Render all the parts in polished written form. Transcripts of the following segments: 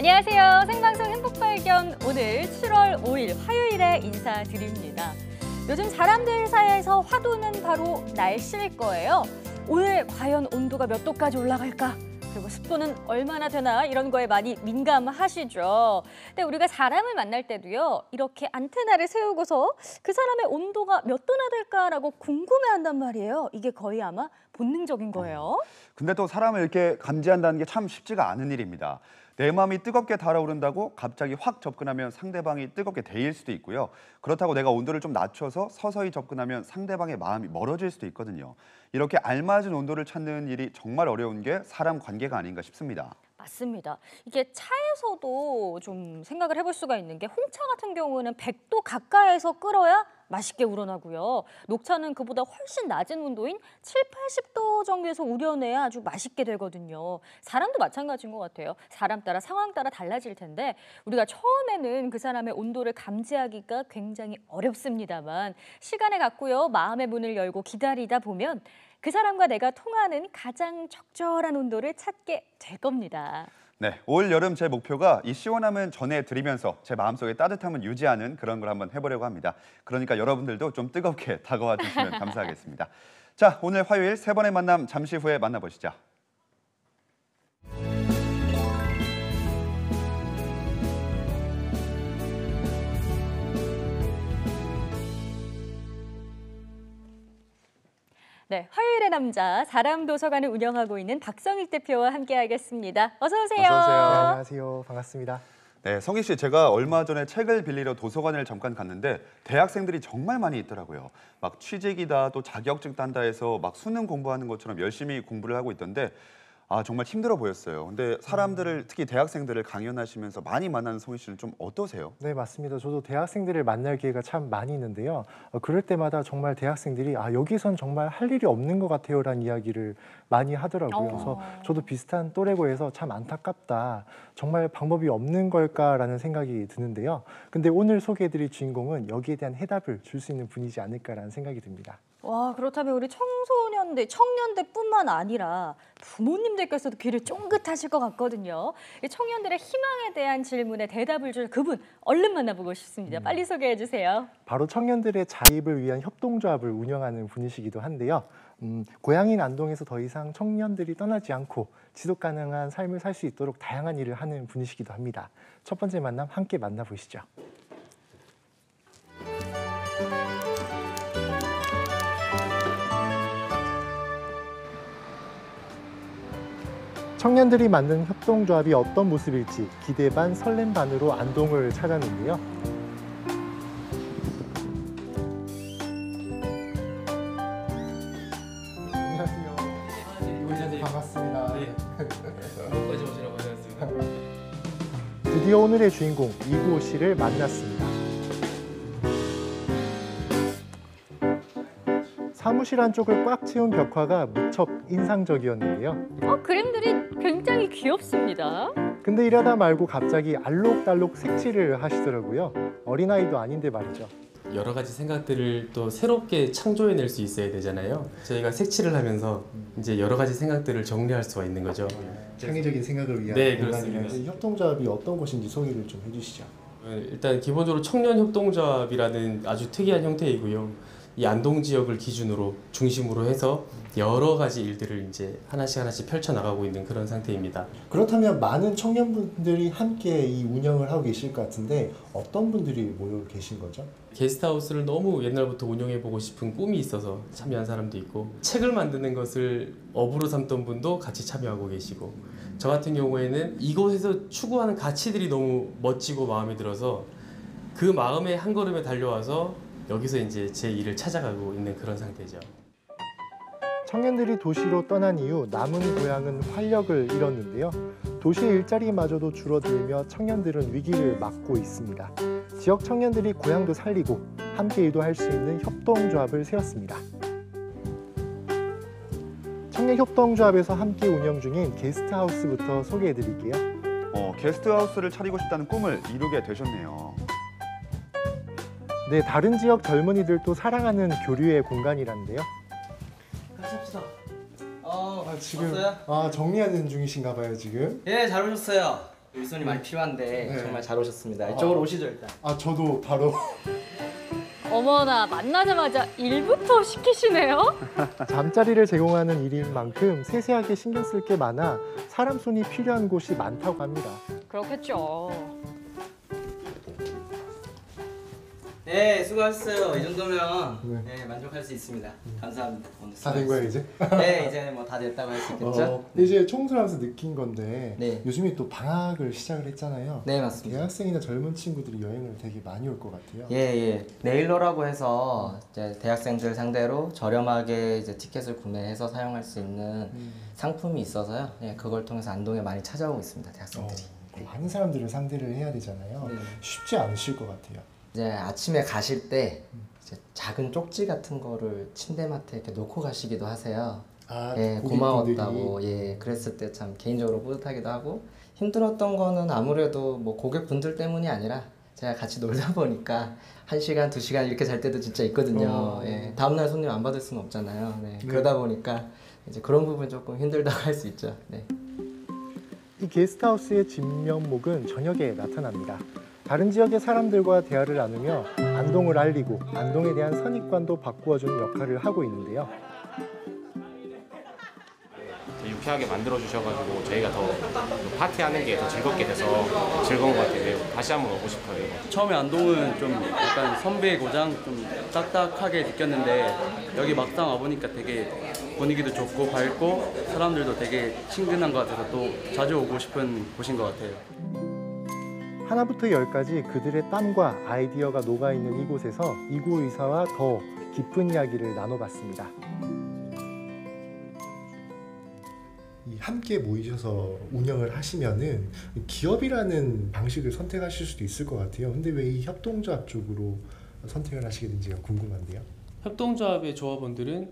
안녕하세요. 생방송 행복발견 오늘 7월 5일 화요일에 인사드립니다. 요즘 사람들 사이에서 화두는 바로 날씨일 거예요. 오늘 과연 온도가 몇 도까지 올라갈까? 그리고 습도는 얼마나 되나 이런 거에 많이 민감하시죠. 근데 우리가 사람을 만날 때도요. 이렇게 안테나를 세우고서 그 사람의 온도가 몇 도나 될까라고 궁금해한단 말이에요. 이게 거의 아마 본능적인 거예요. 근데 또 사람을 이렇게 감지한다는 게 참 쉽지가 않은 일입니다. 내 마음이 뜨겁게 달아오른다고 갑자기 확 접근하면 상대방이 뜨겁게 데일 수도 있고요. 그렇다고 내가 온도를 좀 낮춰서 서서히 접근하면 상대방의 마음이 멀어질 수도 있거든요. 이렇게 알맞은 온도를 찾는 일이 정말 어려운 게 사람 관계가 아닌가 싶습니다. 맞습니다. 이게 차에서도 좀 생각을 해볼 수가 있는 게 홍차 같은 경우는 100도 가까이에서 끓어야 맛있게 우러나고요. 녹차는 그보다 훨씬 낮은 온도인 7, 80도 정도에서 우려내야 아주 맛있게 되거든요. 사람도 마찬가지인 것 같아요. 사람 따라 상황 따라 달라질 텐데 우리가 처음에는 그 사람의 온도를 감지하기가 굉장히 어렵습니다만 시간을 갖고요. 마음의 문을 열고 기다리다 보면 그 사람과 내가 통하는 가장 적절한 온도를 찾게 될 겁니다. 네, 올 여름 제 목표가 이 시원함은 전해드리면서 제 마음속에 따뜻함은 유지하는 그런 걸 한번 해보려고 합니다. 그러니까 여러분들도 좀 뜨겁게 다가와 주시면 감사하겠습니다. 자, 오늘 화요일 세 번의 만남 잠시 후에 만나보시죠. 네, 화요일의 남자 사람도서관을 운영하고 있는 박성익 대표와 함께하겠습니다. 어서 오세요. 어서 오세요. 네, 안녕하세요. 반갑습니다. 네, 성익 씨, 제가 얼마 전에 책을 빌리러 도서관을 잠깐 갔는데 대학생들이 정말 많이 있더라고요. 막 취직이다 또 자격증 딴다 해서 막 수능 공부하는 것처럼 열심히 공부를 하고 있던데 정말 힘들어 보였어요. 근데 사람들을 특히 대학생들을 강연하시면서 많이 만나는 성익 씨는 좀 어떠세요? 네, 맞습니다. 저도 대학생들을 만날 기회가 참 많이 있는데요. 그럴 때마다 정말 대학생들이 여기선 정말 할 일이 없는 것 같아요라는 이야기를 많이 하더라고요. 그래서 저도 비슷한 또래고 해서 참 안타깝다. 정말 방법이 없는 걸까라는 생각이 드는데요. 근데 오늘 소개해드릴 주인공은 여기에 대한 해답을 줄 수 있는 분이지 않을까라는 생각이 듭니다. 와, 그렇다면 우리 청년대뿐만 아니라 부모님들께서도 귀를 쫑긋하실 것 같거든요. 이 청년들의 희망에 대한 질문에 대답을 줄 그분 얼른 만나보고 싶습니다. 빨리 소개해 주세요. 바로 청년들의 자립을 위한 협동조합을 운영하는 분이시기도 한데요. 고향인 안동에서 더 이상 청년들이 떠나지 않고 지속 가능한 삶을 살 수 있도록 다양한 일을 하는 분이시기도 합니다. 첫 번째 만남 함께 만나보시죠. 청년들이 만든 협동조합이 어떤 모습일지 기대 반 설렘 반으로 안동을 찾았는데요. 안녕하세요. 이원장님 반갑습니다. 네. 안동까지 오시라고 하셨습니다. 드디어 오늘의 주인공 이구호 씨를 만났습니다. 사무실 안쪽을 꽉 채운 벽화가 무척 인상적이었는데요. 그림들이 굉장히 귀엽습니다. 근데 이러다 말고 갑자기 알록달록 색칠을 하시더라고요. 어린아이도 아닌데 말이죠. 여러 가지 생각들을 또 새롭게 창조해낼 수 있어야 되잖아요. 저희가 색칠을 하면서 이제 여러 가지 생각들을 정리할 수가 있는 거죠. 창의적인 생각을 위한 네, 공간이라는 그렇습니다. 협동조합이 어떤 곳인지 소개를 좀 해주시죠. 일단 기본적으로 청년협동조합이라는 아주 특이한 형태이고요. 이 안동 지역을 기준으로 중심으로 해서 여러 가지 일들을 이제 하나씩 펼쳐 나가고 있는 그런 상태입니다. 그렇다면 많은 청년분들이 함께 이 운영을 하고 계실 것 같은데 어떤 분들이 모여 계신 거죠? 게스트하우스를 너무 옛날부터 운영해보고 싶은 꿈이 있어서 참여한 사람도 있고 책을 만드는 것을 업으로 삼던 분도 같이 참여하고 계시고 저 같은 경우에는 이곳에서 추구하는 가치들이 너무 멋지고 마음에 들어서 그 마음에 한 걸음에 달려와서 여기서 이제 제 일을 찾아가고 있는 그런 상태죠. 청년들이 도시로 떠난 이후 남은 고향은 활력을 잃었는데요. 도시의 일자리마저도 줄어들며 청년들은 위기를 맞고 있습니다. 지역 청년들이 고향도 살리고 함께 일도 할 수 있는 협동조합을 세웠습니다. 청년협동조합에서 함께 운영 중인 게스트하우스부터 소개해드릴게요. 게스트하우스를 차리고 싶다는 꿈을 이루게 되셨네요. 네, 다른 지역 젊은이들도 사랑하는 교류의 공간이란데요. 같이 합시다. 지금 왔어요? 정리하는 중이신가 봐요, 지금. 예, 잘 오셨어요. 일손이 많이 필요한데 네. 정말 잘 오셨습니다. 이쪽으로 오시죠 일단. 아 저도 바로 어머나, 만나자마자 일부터 시키시네요. 잠자리를 제공하는 일인 만큼 세세하게 신경 쓸 게 많아 사람 손이 필요한 곳이 많다고 합니다. 그렇겠죠. 네, 수고하셨어요. 이 정도면 네, 만족할 수 있습니다. 감사합니다. 오늘 다 된 거예요 이제? 네, 이제 뭐 다 됐다고 할 수 있겠죠? 이제 청소를 하면서 느낀 건데 네. 요즘에 또 방학을 시작을 했잖아요. 네, 맞습니다. 대학생이나 젊은 친구들이 여행을 되게 많이 올 것 같아요. 예. 네일러라고 해서 이제 대학생들 상대로 저렴하게 이제 티켓을 구매해서 사용할 수 있는 상품이 있어서요. 예, 그걸 통해서 안동에 많이 찾아오고 있습니다, 대학생들이. 많은 사람들을 상대를 해야 되잖아요. 네. 쉽지 않으실 것 같아요. 이제 아침에 가실 때 이제 작은 쪽지 같은 거를 침대맡에 이렇게 놓고 가시기도 하세요. 아, 예, 고객분들이. 고마웠다고. 예, 그랬을 때 참 개인적으로 뿌듯하기도 하고 힘들었던 거는 아무래도 뭐 고객분들 때문이 아니라 제가 같이 놀다 보니까 1시간, 2시간 이렇게 잘 때도 진짜 있거든요. 예, 다음날 손님 안 받을 수는 없잖아요. 네, 그러다 보니까 이제 그런 부분 조금 힘들다고 할 수 있죠. 네. 이 게스트하우스의 진면목은 저녁에 나타납니다. 다른 지역의 사람들과 대화를 나누며 안동을 알리고 안동에 대한 선입관도 바꾸어주는 역할을 하고 있는데요. 유쾌하게 만들어 주셔가지고 저희가 더 파티하는 게 더 즐겁게 돼서 즐거운 것 같아요. 다시 한번 오고 싶어요. 처음에 안동은 좀 약간 선배의 고장, 좀 딱딱하게 느꼈는데 여기 막상 와보니까 되게 분위기도 좋고 밝고 사람들도 되게 친근한 것 같아서 또 자주 오고 싶은 곳인 것 같아요. 하나부터 10까지 그들의 땀과 아이디어가 녹아있는 이곳에서 이구 의사와 더 깊은 이야기를 나눠봤습니다. 함께 모이셔서 운영을 하시면은 기업이라는 방식을 선택하실 수도 있을 것 같아요. 근데 왜 이 협동조합 쪽으로 선택을 하시게 된지가 궁금한데요. 협동조합의 조합원들은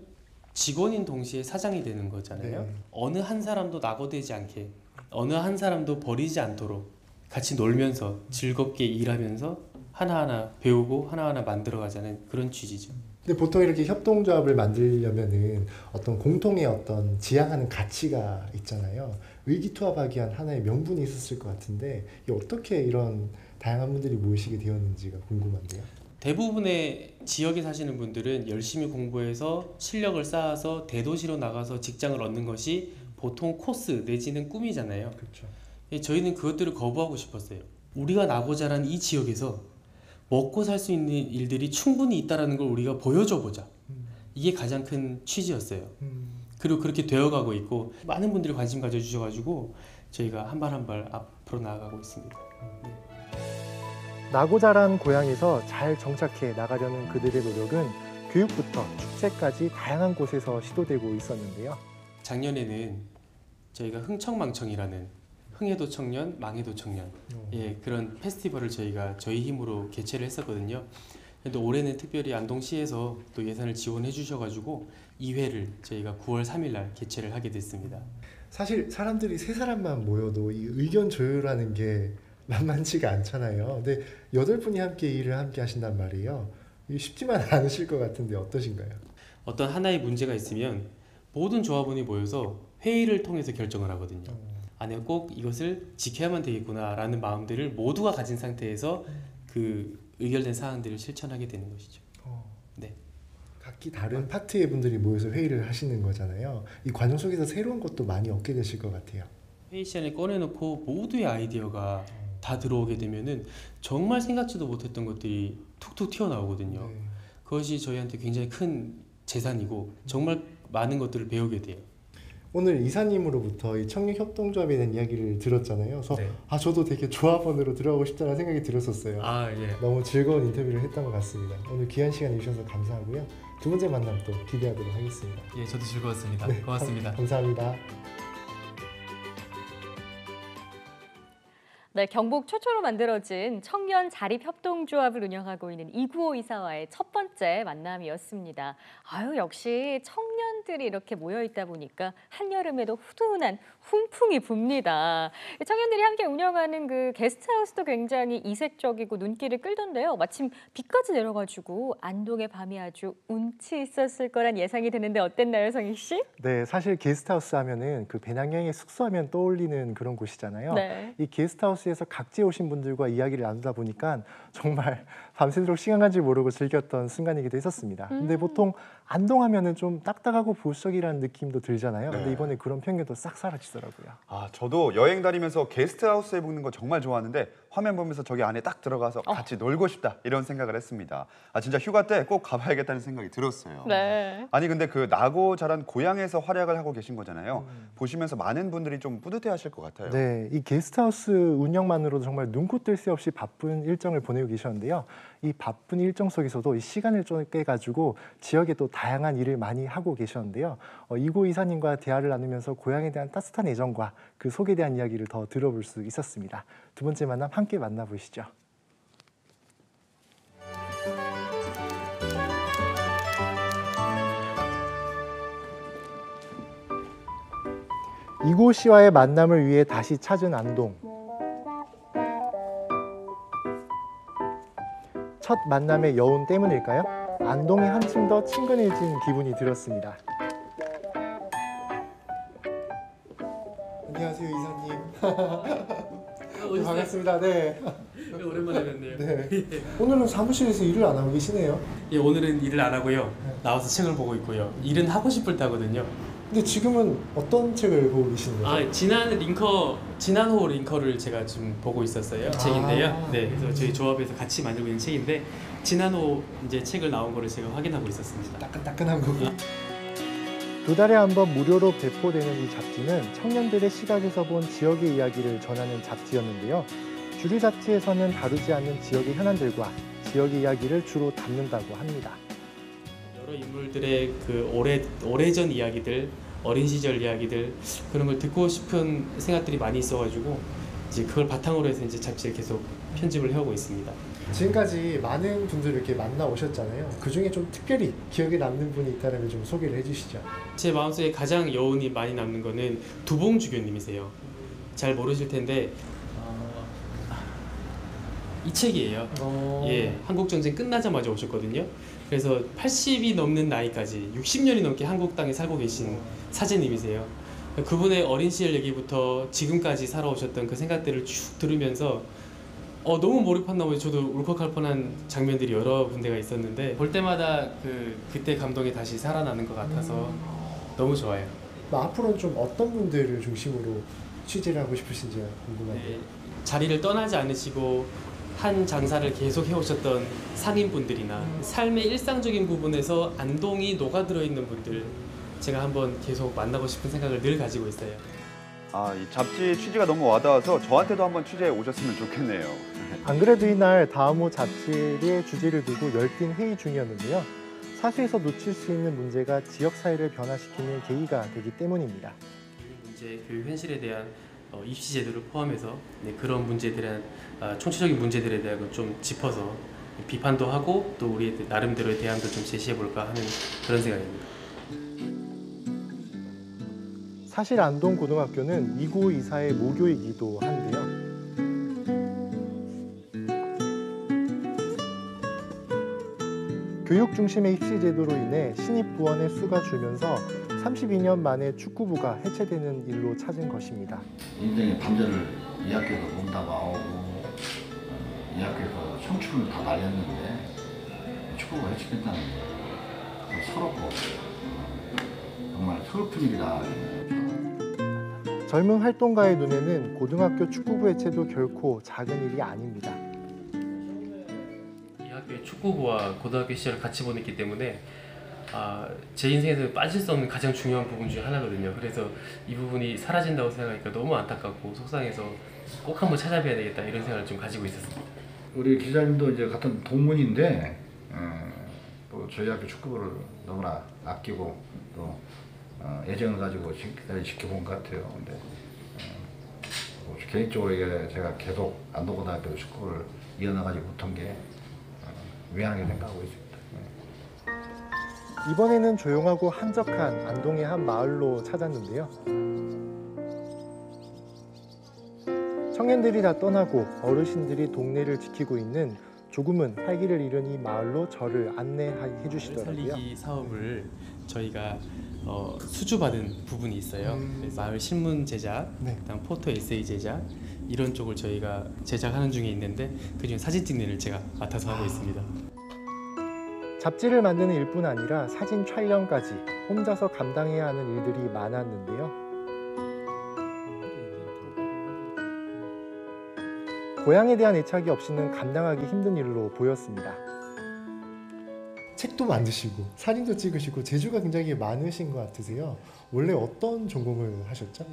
직원인 동시에 사장이 되는 거잖아요. 네. 어느 한 사람도 낙오되지 않게, 어느 한 사람도 버리지 않도록 같이 놀면서 즐겁게 일하면서 하나하나 배우고 하나하나 만들어가자는 그런 취지죠. 근데 보통 이렇게 협동조합을 만들려면은 어떤 공통의 어떤 지향하는 가치가 있잖아요. 의기투합하기 위한 하나의 명분이 있었을 것 같은데 이게 어떻게 이런 다양한 분들이 모이시게 되었는지가 궁금한데요. 대부분의 지역에 사시는 분들은 열심히 공부해서 실력을 쌓아서 대도시로 나가서 직장을 얻는 것이 보통 코스 내지는 꿈이잖아요. 그렇죠. 저희는 그것들을 거부하고 싶었어요. 우리가 나고 자란 이 지역에서 먹고 살 수 있는 일들이 충분히 있다는 걸 우리가 보여줘 보자. 이게 가장 큰 취지였어요. 그리고 그렇게 되어가고 있고 많은 분들이 관심 가져주셔가지고 저희가 한 발 한 발 앞으로 나아가고 있습니다. 네. 나고 자란 고향에서 잘 정착해 나가려는 그들의 노력은 교육부터 축제까지 다양한 곳에서 시도되고 있었는데요. 작년에는 저희가 흥청망청이라는 흥해도 청년, 망해도 청년 그런 페스티벌을 저희가 저희 힘으로 개최를 했었거든요. 근데 올해는 특별히 안동시에서 또 예산을 지원해 주셔가지고 2회를 저희가 9월 3일 날 개최를 하게 됐습니다. 사실 사람들이 세 사람만 모여도 이 의견 조율하는 게 만만치가 않잖아요. 근데 8분이 함께 일을 함께 하신단 말이에요. 이게 쉽지만 않으실 것 같은데 어떠신가요? 어떤 하나의 문제가 있으면 모든 조합원이 모여서 회의를 통해서 결정을 하거든요. 아, 내가 꼭 이것을 지켜야만 되겠구나라는 마음들을 모두가 가진 상태에서 그 의결된 사항들을 실천하게 되는 것이죠. 네. 각기 다른 파트의 분들이 모여서 회의를 하시는 거잖아요. 이 과정 속에서 새로운 것도 많이 얻게 되실 것 같아요. 회의 시간에 꺼내놓고 모두의 아이디어가 다 들어오게 되면은 정말 생각지도 못했던 것들이 툭툭 튀어나오거든요. 네. 그것이 저희한테 굉장히 큰 재산이고 정말 많은 것들을 배우게 돼요. 오늘 이사님으로부터 이 청년협동조합에 대한 이야기를 들었잖아요. 그래서 네. 저도 되게 조합원으로 들어가고 싶다는 생각이 들었었어요. 예. 너무 즐거운 인터뷰를 했던 것 같습니다. 오늘 귀한 시간 내주셔서 감사하고요. 두 번째 만남 또 기대하도록 하겠습니다. 예, 저도 즐거웠습니다. 네, 고맙습니다. 감사합니다. 네, 경북 최초로 만들어진 청년 자립협동조합을 운영하고 있는 이구호 이사와의 첫 번째 만남이었습니다. 아유, 역시 청년 청년들이 이렇게 모여 있다 보니까 한여름에도 후둔한 훈풍이 붑니다. 청년들이 함께 운영하는 그 게스트하우스도 굉장히 이색적이고 눈길을 끌던데요. 마침 비까지 내려가지고 안동의 밤이 아주 운치 있었을 거란 예상이 되는데 어땠나요, 성희 씨? 네, 사실 게스트하우스 하면은 그 배낭여행의 숙소하면 떠올리는 그런 곳이잖아요. 네. 이 게스트하우스에서 각지에 오신 분들과 이야기를 나누다 보니까 정말 밤새도록 시간 간 줄 모르고 즐겼던 순간이기도 했었습니다. 근데 보통 안동하면은 좀 딱딱하고 보수적이라는 느낌도 들잖아요. 근데 네. 이번에 그런 편견도 싹 사라지더라고요. 아, 저도 여행 다니면서 게스트하우스에 묵는 거 정말 좋아하는데 화면 보면서 저기 안에 딱 들어가서 같이 놀고 싶다 이런 생각을 했습니다. 아, 진짜 휴가 때 꼭 가봐야겠다는 생각이 들었어요. 네. 아니 근데 그 나고 자란 고향에서 활약을 하고 계신 거잖아요. 보시면서 많은 분들이 좀 뿌듯해하실 것 같아요. 네, 이 게스트하우스 운영만으로도 정말 눈코 뜰 새 없이 바쁜 일정을 보내고 계셨는데요. 이 바쁜 일정 속에서도 이 시간을 쪼개 가지고 지역에 또 다양한 일을 많이 하고 계셨는데요. 이고 이사님과 대화를 나누면서 고향에 대한 따뜻한 애정과 그 속에 대한 이야기를 더 들어볼 수 있었습니다. 두 번째 만남 함께 만나보시죠. 이고 씨와의 만남을 위해 다시 찾은 안동. 첫 만남의 여운 때문일까요? 안동이 한층 더 친근해진 기분이 들었습니다. 안녕하세요, 이사님. 반갑습니다. 네. 오랜만에 뵙네요. 네. 오늘은 사무실에서 일을 안 하고 계시네요. 예, 오늘은 일을 안 하고요. 나와서 책을 보고 있고요. 일은 하고 싶을 때 하거든요. 근데 지금은 어떤 책을 보고 계시는 거죠? 아, 지난호 링커를 제가 지금 보고 있었어요. 책인데요. 네, 그래서 저희 조합에서 같이 만들고 있는 책인데 지난호 이제 책을 나온 거를 제가 확인하고 있었습니다. 따끈따끈한 거고. 두 달에 한 번 무료로 배포되는 이 잡지는 청년들의 시각에서 본 지역의 이야기를 전하는 잡지였는데요. 주류 잡지에서는 다루지 않는 지역의 현안들과 지역의 이야기를 주로 담는다고 합니다. 여러 인물들의 그 오래전 이야기들, 어린 시절 이야기들 그런 걸 듣고 싶은 생각들이 많이 있어가지고 이제 그걸 바탕으로 해서 이제 잡지를 계속 편집을 해오고 있습니다. 지금까지 많은 분들을 이렇게 만나 오셨잖아요. 그 중에 좀 특별히 기억에 남는 분이 있다면 좀 소개를 해주시죠. 제 마음속에 가장 여운이 많이 남는 거는 두봉주교님이세요. 잘 모르실 텐데 이 책이에요. 예, 한국 전쟁 끝나자마자 오셨거든요. 그래서 80이 넘는 나이까지 60년이 넘게 한국 땅에 살고 계신 사제님이세요. 그분의 어린 시절 얘기부터 지금까지 살아오셨던 그 생각들을 쭉 들으면서 너무 몰입했나 보요. 저도 울컥할 뻔한 장면들이 여러 군데가 있었는데 볼 때마다 그때 감동이 다시 살아나는 것 같아서 너무 좋아요. 앞으로는 좀 어떤 분들을 중심으로 취재를 하고 싶으신지 궁금한데요. 네, 자리를 떠나지 않으시고 한 장사를 계속 해오셨던 상인분들이나 삶의 일상적인 부분에서 안동이 녹아들어 있는 분들 제가 한번 계속 만나고 싶은 생각을 늘 가지고 있어요. 아, 이 잡지 취지가 너무 와닿아서 저한테도 한번 취재해 오셨으면 좋겠네요. 안 그래도 이날 다음호 잡지의 주제를 두고 열띤 회의 중이었는데요. 사수에서 놓칠 수 있는 문제가 지역 사회를 변화시키는 계기가 되기 때문입니다. 문제, 교육 현실에 대한 입시 제도를 포함해서 그런 문제들에 총체적인 문제들에 대한 좀 짚어서 비판도 하고 또 우리 나름대로의 대안도 좀 제시해 볼까 하는 그런 생각입니다. 사실 안동고등학교는 이고 이사의 모교이기도 한데요. 교육 중심의 입시 제도로 인해 신입 부원의 수가 줄면서 32년 만에 축구부가 해체되는 일로 찾은 것입니다. 인생의 반절을 이 학교에서 본다고 하고 이 학교에서 청춘을 다 날렸는데 축구가 해체된다는 게 서럽고 정말 슬픈 일이다. 젊은 활동가의 눈에는 고등학교 축구부 해체도 결코 작은 일이 아닙니다. 이 학교의 축구부와 고등학교 시절을 같이 보냈기 때문에 제 인생에서 빠질 수 없는 가장 중요한 부분 중에 하나거든요. 그래서 이 부분이 사라진다고 생각하니까 너무 안타깝고 속상해서 꼭 한번 찾아뵈야 되겠다 이런 생각을 좀 가지고 있었습니다. 우리 기자님도 이제 같은 동문인데 또 저희 학교 축구부를 너무나 아끼고 또 애정을 가지고 지금까지 지켜본 것 같아요. 근데 개인적으로 이게 제가 계속 안동고등학교 축구를 이어나가지 못한 게 미안하게 생각하고 있습니다. 이번에는 조용하고 한적한 안동의 한 마을로 찾았는데요. 청년들이 다 떠나고 어르신들이 동네를 지키고 있는 조금은 활기를 잃은 이 마을로 저를 안내해 주시더라고요. 살리기 사업을 저희가 수주받은 부분이 있어요. 그래서 마을 신문 제작, 네. 그다음 포토 에세이 제작 이런 쪽을 저희가 제작하는 중에 있는데 그중에 사진 찍는 일을 제가 맡아서 하고 있습니다. 잡지를 만드는 일뿐 아니라 사진 촬영까지 혼자서 감당해야 하는 일들이 많았는데요. 고향에 대한 애착이 없이는 감당하기 힘든 일로 보였습니다. 책도 만드시고 사진도 찍으시고 재주가 굉장히 많으신 것 같으세요. 원래 어떤 전공을 하셨죠?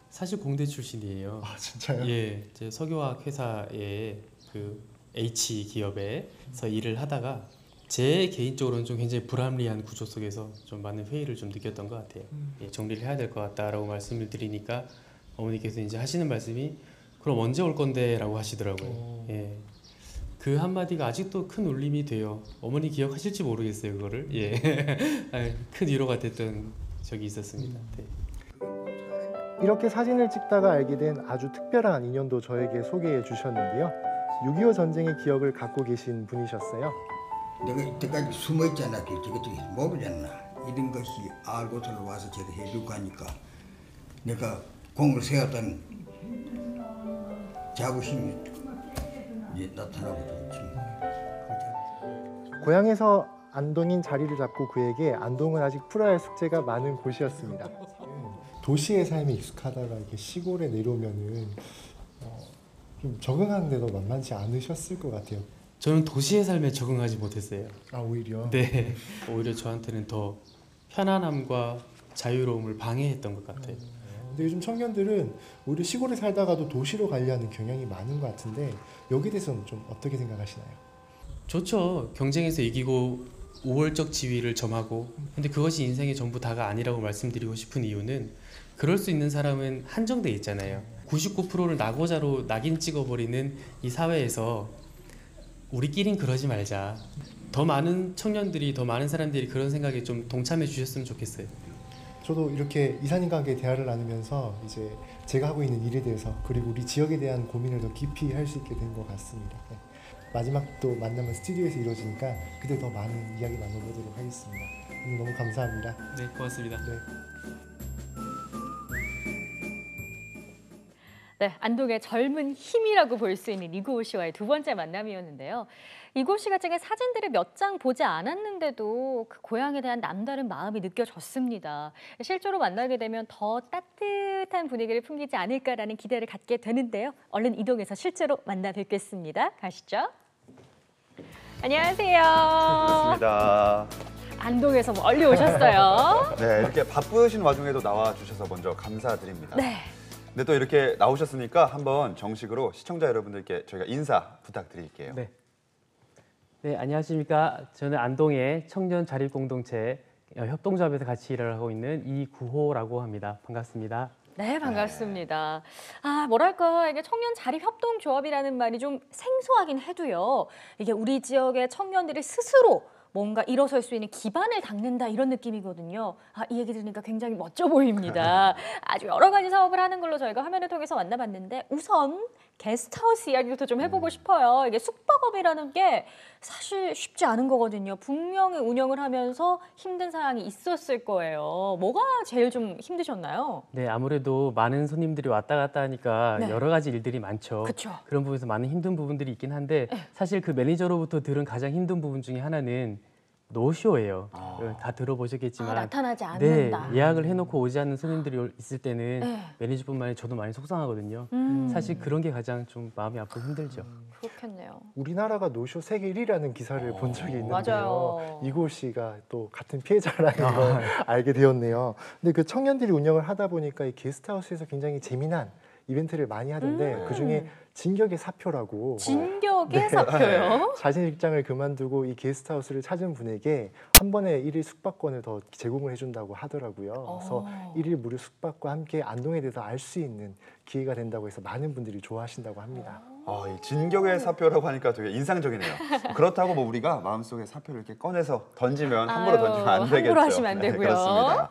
사실 공대 출신이에요. 아 진짜요? 예, 제 석유화학 회사의 그 H 기업에서 일을 하다가 제 개인적으로는 좀 굉장히 불합리한 구조 속에서 좀 많은 회의를 좀 느꼈던 것 같아요. 예, 정리를 해야 될 것 같다라고 말씀을 드리니까 어머니께서 이제 하시는 말씀이 그럼 언제 올 건데라고 하시더라고요. 예, 그 한마디가 아직도 큰 울림이 돼요. 어머니 기억하실지 모르겠어요 그거를. 예, 큰 위로가 됐던 적이 있었습니다. 네. 이렇게 사진을 찍다가 알게 된 아주 특별한 인연도 저에게 소개해 주셨는데요. 6.25 전쟁의 기억을 갖고 계신 분이셨어요. 내가 이때까지 숨어 있잖아. 저쪽에 모르잖아. 이런 것이 알고서 와서 저를 해주고 하니까 내가 공을 세웠다는 자부심이 이제 나타나고 있지. 고향에서 안동인 자리를 잡고 그에게 안동은 아직 풀어야 할 숙제가 많은 곳이었습니다. 도시의 삶에 익숙하다가 이렇게 시골에 내려오면은 좀 적응하는데도 만만치 않으셨을 것 같아요. 저는 도시의 삶에 적응하지 못했어요. 아 오히려? 네, 오히려 저한테는 더 편안함과 자유로움을 방해했던 것 같아요. 근데 요즘 청년들은 오히려 시골에 살다가도 도시로 가려는 경향이 많은 것 같은데 여기에 대해서는 좀 어떻게 생각하시나요? 좋죠. 경쟁에서 이기고 우월적 지위를 점하고 근데 그것이 인생의 전부 다가 아니라고 말씀드리고 싶은 이유는 그럴 수 있는 사람은 한정돼 있잖아요. 99%를 낙오자로 낙인 찍어버리는 이 사회에서 우리끼린 그러지 말자. 더 많은 청년들이 더 많은 사람들이 그런 생각에 좀 동참해 주셨으면 좋겠어요. 저도 이렇게 이사님과 함께 대화를 나누면서 이제 제가 하고 있는 일에 대해서 그리고 우리 지역에 대한 고민을 더 깊이 할 수 있게 된 것 같습니다. 네. 마지막 또 만남은 스튜디오에서 이루어지니까 그때 더 많은 이야기 나눠보도록 하겠습니다. 오늘 너무 감사합니다. 네, 고맙습니다. 네. 네, 안동의 젊은 힘이라고 볼 수 있는 이구호 씨와의 두 번째 만남이었는데요. 이구호 씨가 찍은 사진들을 몇 장 보지 않았는데도 그 고향에 대한 남다른 마음이 느껴졌습니다. 실제로 만나게 되면 더 따뜻한 분위기를 풍기지 않을까라는 기대를 갖게 되는데요. 얼른 이동해서 실제로 만나 뵙겠습니다. 가시죠. 안녕하세요. 반갑습니다. 안동에서 멀리 오셨어요. 네, 이렇게 바쁘신 와중에도 나와주셔서 먼저 감사드립니다. 네. 근데 또 이렇게 나오셨으니까 한번 정식으로 시청자 여러분들께 저희가 인사 부탁드릴게요. 네. 네, 안녕하십니까. 저는 안동의 청년 자립공동체 협동조합에서 같이 일을 하고 있는 이구호라고 합니다. 반갑습니다. 네, 반갑습니다. 아, 뭐랄까, 이게 청년 자립협동조합이라는 말이 좀 생소하긴 해도요. 이게 우리 지역의 청년들이 스스로 뭔가 일어설 수 있는 기반을 닦는다 이런 느낌이거든요. 아, 이 얘기 들으니까 굉장히 멋져 보입니다. 아주 여러 가지 사업을 하는 걸로 저희가 화면을 통해서 만나봤는데 우선 게스트하우스 이야기부터 좀 해보고 싶어요. 이게 숙박업이라는 게 사실 쉽지 않은 거거든요. 분명히 운영을 하면서 힘든 사항이 있었을 거예요. 뭐가 제일 좀 힘드셨나요? 네, 아무래도 많은 손님들이 왔다 갔다 하니까 네. 여러 가지 일들이 많죠. 그쵸. 그런 부분에서 많은 힘든 부분들이 있긴 한데 사실 그 매니저로부터 들은 가장 힘든 부분 중에 하나는 노쇼예요. 다 들어보셨겠지만 나타나지 네, 않는다. 예약을 해놓고 오지 않는 손님들이 있을 때는 네. 매니저뿐만 아니라 저도 많이 속상하거든요. 사실 그런 게 가장 좀 마음이 아프고 힘들죠. 그렇겠네요. 우리나라가 노쇼 세계 1위라는 기사를 본 적이 있는데요. 맞아요. 이구호 씨가 또 같은 피해자라는 걸 알게 되었네요. 근데 그 청년들이 운영을 하다 보니까 이 게스트하우스에서 굉장히 재미난 이벤트를 많이 하던데 그중에 진격의 사표라고 진격의 사표요? 자신 직장을 그만두고 이 게스트하우스를 찾은 분에게 한 번에 1일 숙박권을 더 제공을 해준다고 하더라고요. 그래서 1일 무료 숙박과 함께 안동에 대해서 알 수 있는 기회가 된다고 해서 많은 분들이 좋아하신다고 합니다. 이 진격의 사표라고 하니까 되게 인상적이네요. 그렇다고 뭐 우리가 마음속에 사표를 이렇게 꺼내서 던지면 함부로 던지면 안 되겠죠. 함부로 하시면 안 되고요. 그렇습니다.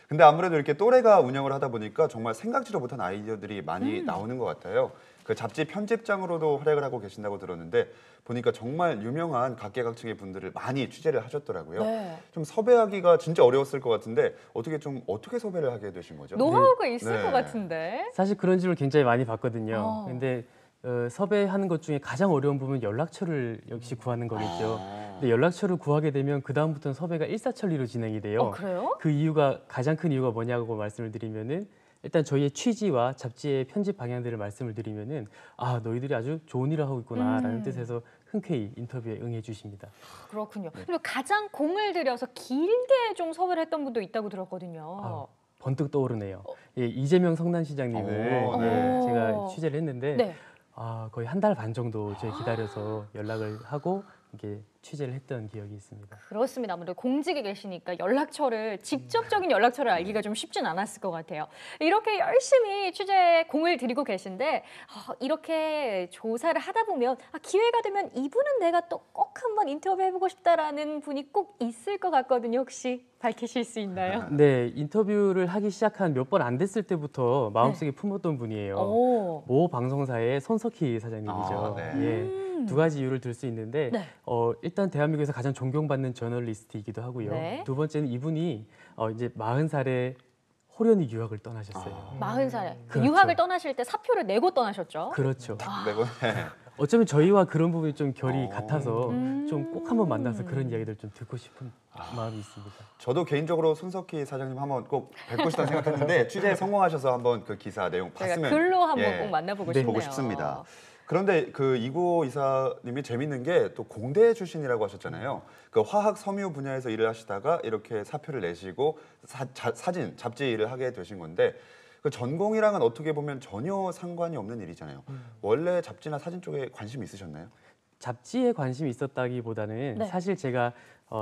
근데 아무래도 이렇게 또래가 운영을 하다 보니까 정말 생각지도 못한 아이디어들이 많이 나오는 것 같아요. 그 잡지 편집장으로도 활약을 하고 계신다고 들었는데 보니까 정말 유명한 각계각층의 분들을 많이 취재를 하셨더라고요. 네. 좀 섭외하기가 진짜 어려웠을 것 같은데 어떻게 섭외를 하게 되신 거죠? 노하우가 있을 네. 것 같은데. 사실 그런 질문 굉장히 많이 받거든요. 어. 근데 섭외하는 것 중에 가장 어려운 부분은 연락처를 역시 구하는 거겠죠. 근데 연락처를 구하게 되면 그 다음부터는 섭외가 일사천리로 진행이 돼요. 그래요? 그 이유가 가장 큰 이유가 뭐냐고 말씀을 드리면은 일단 저희의 취지와 잡지의 편집 방향들을 말씀을 드리면은 너희들이 아주 좋은 일을 하고 있구나라는 뜻에서 흔쾌히 인터뷰에 응해 주십니다. 그렇군요. 그리고 가장 공을 들여서 길게 좀 섭외를 했던 분도 있다고 들었거든요. 번뜩 떠오르네요. 예, 이재명 성남시장님을 네. 제가 취재를 했는데 네. 거의 한 달 반 정도 제가 기다려서 연락을 하고 이게 취재를 했던 기억이 있습니다. 그렇습니다. 아무래도 공직에 계시니까 직접적인 연락처를 알기가 좀 쉽진 않았을 것 같아요. 이렇게 열심히 취재에 공을 들이고 계신데 이렇게 조사를 하다 보면 기회가 되면 이분은 내가 또 꼭 한번 인터뷰해보고 싶다라는 분이 꼭 있을 것 같거든요. 혹시 밝히실 수 있나요? 네, 인터뷰를 하기 시작한 몇 번 안 됐을 때부터 마음속에 품었던 분이에요. 모 방송사의 손석희 사장님이죠. 예, 두 가지 이유를 들 수 있는데 네. 일단 대한민국에서 가장 존경받는 저널리스트이기도 하고요. 네. 두 번째는 이분이 이제 40살에 호련히 유학을 떠나셨어요. 40살에 그렇죠. 유학을 떠나실 때 사표를 내고 떠나셨죠? 그렇죠. 내고 어쩌면 저희와 그런 부분이 좀 결이 같아서 좀 꼭 한번 만나서 그런 이야기들 좀 듣고 싶은 마음이 있습니다. 저도 개인적으로 손석희 사장님 한번 꼭 뵙고 싶다는 생각했는데 취재에 성공하셔서 한번 그 기사 내용 저희가 봤으면 글로 한번 꼭 만나보고 싶네요. 보고 싶습니다. 그런데 그 이고 이사님이 재밌는 게 또 공대 출신이라고 하셨잖아요. 그 화학 섬유 분야에서 일을 하시다가 이렇게 사표를 내시고 사진 잡지 일을 하게 되신 건데 그 전공이랑은 어떻게 보면 전혀 상관이 없는 일이잖아요. 원래 잡지나 사진 쪽에 관심 있으셨나요? 잡지에 관심이 있었다기보다는 네. 사실 제가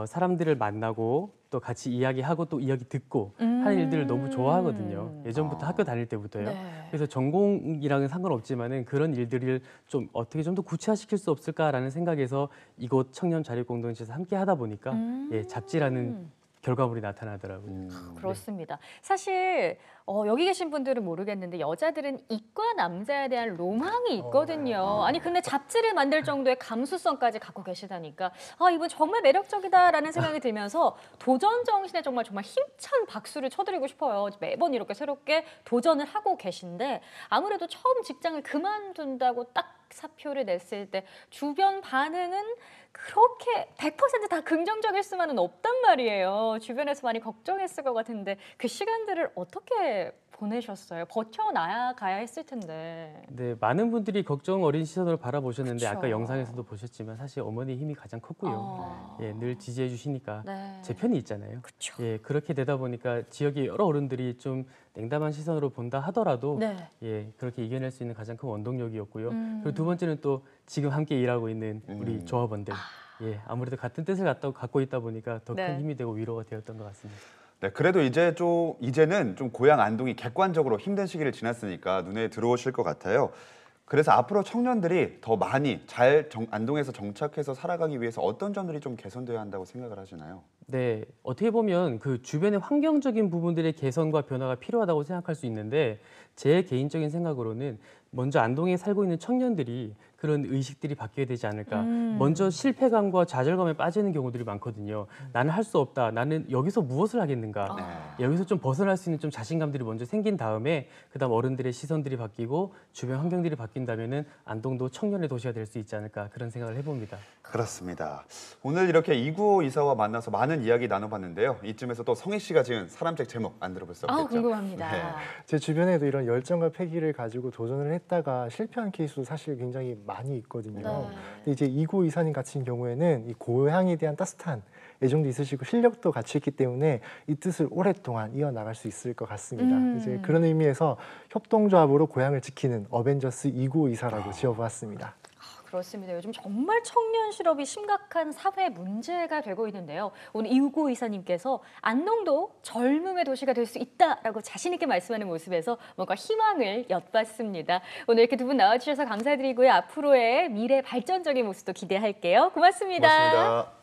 사람들을 만나고 또 같이 이야기하고 또 이야기 듣고 하는 일들을 너무 좋아하거든요. 예전부터 학교 다닐 때부터요. 네. 그래서 전공이랑은 상관없지만은 그런 일들을 좀 어떻게 좀 더 구체화시킬 수 없을까라는 생각에서 이곳 청년 자립공동체에서 함께 하다 보니까 잡지라는 결과물이 나타나더라고요. 그렇습니다. 사실 여기 계신 분들은 모르겠는데 여자들은 이과 남자에 대한 로망이 있거든요. 아니 근데 잡지를 만들 정도의 감수성까지 갖고 계시다니까 이분 정말 매력적이다라는 생각이 들면서 도전 정신에 정말 힘찬 박수를 쳐드리고 싶어요. 매번 이렇게 새롭게 도전을 하고 계신데 아무래도 처음 직장을 그만둔다고 딱 사표를 냈을 때 주변 반응은 그렇게 100% 다 긍정적일 수만은 없단 말이에요. 주변에서 많이 걱정했을 것 같은데 그 시간들을 어떻게 보내셨어요? 버텨나가야 했을 텐데. 네, 많은 분들이 걱정 어린 시선으로 바라보셨는데 그쵸. 아까 영상에서도 보셨지만 사실 어머니의 힘이 가장 컸고요. 예, 늘 지지해 주시니까 네. 제 편이 있잖아요. 그쵸. 예, 그렇게 되다 보니까 지역의 여러 어른들이 좀 냉담한 시선으로 본다 하더라도 네. 예, 그렇게 이겨낼 수 있는 가장 큰 원동력이었고요. 그리고 두 번째는 또 지금 함께 일하고 있는 우리 조합원들. 예, 아무래도 같은 뜻을 갖고 있다 보니까 더 큰 네. 힘이 되고 위로가 되었던 것 같습니다. 네, 그래도 이제는 좀 고향 안동이 객관적으로 힘든 시기를 지났으니까 눈에 들어오실 것 같아요. 그래서 앞으로 청년들이 더 많이 안동에서 정착해서 살아가기 위해서 어떤 점들이 좀 개선돼야 한다고 생각을 하시나요? 네, 어떻게 보면 그 주변의 환경적인 부분들의 개선과 변화가 필요하다고 생각할 수 있는데 제 개인적인 생각으로는 먼저 안동에 살고 있는 청년들이 그런 의식들이 바뀌어야 되지 않을까. 먼저 실패감과 좌절감에 빠지는 경우들이 많거든요. 나는 할 수 없다. 나는 여기서 무엇을 하겠는가. 여기서 좀 벗어날 수 있는 좀 자신감들이 먼저 생긴 다음에 그다음 어른들의 시선들이 바뀌고 주변 환경들이 바뀐다면은 안동도 청년의 도시가 될 수 있지 않을까 그런 생각을 해봅니다. 그렇습니다. 오늘 이렇게 이구호 이사와 만나서 많은 이야기 나눠봤는데요. 이쯤에서 또 성희 씨가 지은 사람책 제목 안 들어볼 수 없겠죠? 궁금합니다. 네. 제 주변에도 이런 열정과 패기를 가지고 도전을 했다가 실패한 케이스도 사실 굉장히 많이 있거든요. 네. 근데 이제 이고 이사님 같은 경우에는 이 고향에 대한 따뜻한 애정도 있으시고 실력도 같이 있기 때문에 이 뜻을 오랫동안 이어나갈 수 있을 것 같습니다. 이제 그런 의미에서 협동조합으로 고향을 지키는 어벤져스 이고 이사라고 지어보았습니다. 그렇습니다. 요즘 정말 청년 실업이 심각한 사회 문제가 되고 있는데요. 오늘 29 이사님께서 안동도 젊음의 도시가 될 수 있다라고 자신 있게 말씀하는 모습에서 뭔가 희망을 엿봤습니다. 오늘 이렇게 두 분 나와주셔서 감사드리고요. 앞으로의 미래 발전적인 모습도 기대할게요. 고맙습니다. 고맙습니다.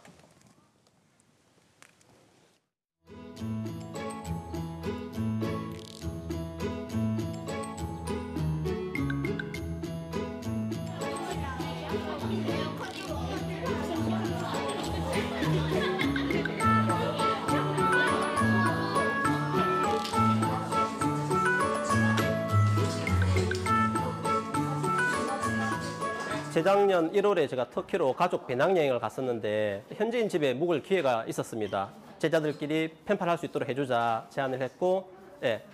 재작년 1월에 제가 터키로 가족 배낭여행을 갔었는데 현지인 집에 묵을 기회가 있었습니다. 제자들끼리 펜팔할 수 있도록 해주자 제안을 했고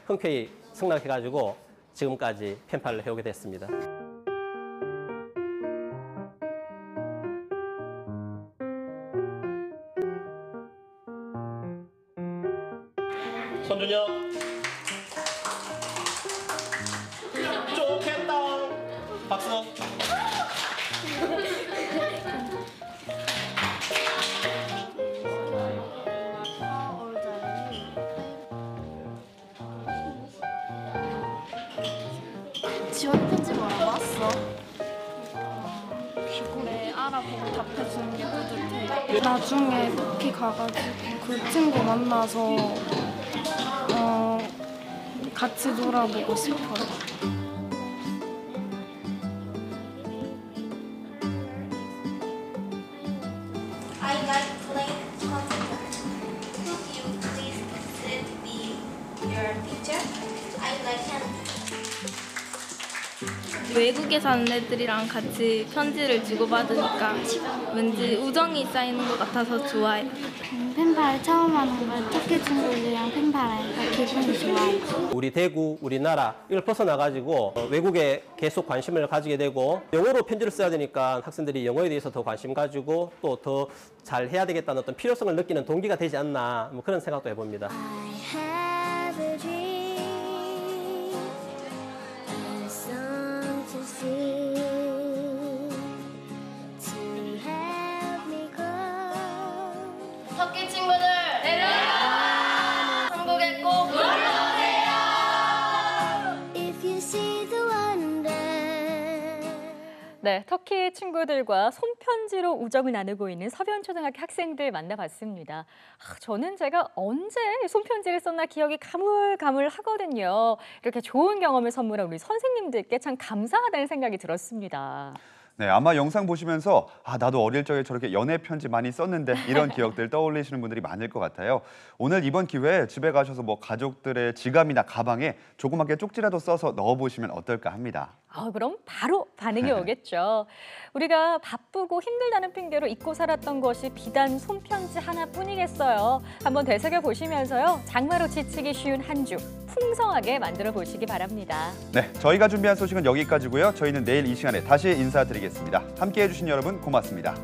흔쾌히 승낙해가지고 지금까지 펜팔을 해오게 됐습니다. 손준혁 좋겠다 박수. 지원 편지 뭐라고 왔어? 귀굴에 알아보고 답해주는 게 뿌듯해. 나중에 터키 가가지고 그 친구 만나서 같이 놀아보고 싶어요. I like playing confident. Could you please sit be your teacher? I like him. 외국에 사는 애들이랑 같이 편지를 주고받으니까 왠지 우정이 쌓이는 것 같아서 좋아요. 펜팔 처음 하는 걸 터키 친구들이랑 펜팔하니까 기분이 좋아요. 우리 대구, 우리나라 이걸 벗어나가지고 외국에 계속 관심을 가지게 되고 영어로 편지를 써야 되니까 학생들이 영어에 대해서 더 관심 가지고 또 더 잘 해야 되겠다는 어떤 필요성을 느끼는 동기가 되지 않나 뭐 그런 생각도 해봅니다. 터키 친구들 내려와! 한국에 꼭 놀러오세요! If you see the wonder. 네, 터키 친구들과 손편지로 우정을 나누고 있는 서변초등학교 학생들 만나봤습니다. 저는 제가 언제 손편지를 썼나 기억이 가물가물하거든요. 이렇게 좋은 경험을 선물한 우리 선생님들께 참 감사하다는 생각이 들었습니다. 네, 아마 영상 보시면서 나도 어릴 적에 저렇게 연애 편지 많이 썼는데 이런 기억들 떠올리시는 분들이 많을 것 같아요. 오늘 이번 기회에 집에 가셔서 뭐 가족들의 지갑이나 가방에 조그맣게 쪽지라도 써서 넣어보시면 어떨까 합니다. 그럼 바로 반응이 오겠죠. 우리가 바쁘고 힘들다는 핑계로 잊고 살았던 것이 비단 손편지 하나뿐이겠어요. 한번 되새겨 보시면서요. 장마로 지치기 쉬운 한 주 풍성하게 만들어 보시기 바랍니다. 네, 저희가 준비한 소식은 여기까지고요. 저희는 내일 이 시간에 다시 인사드리겠습니다. 함께해 주신 여러분 고맙습니다.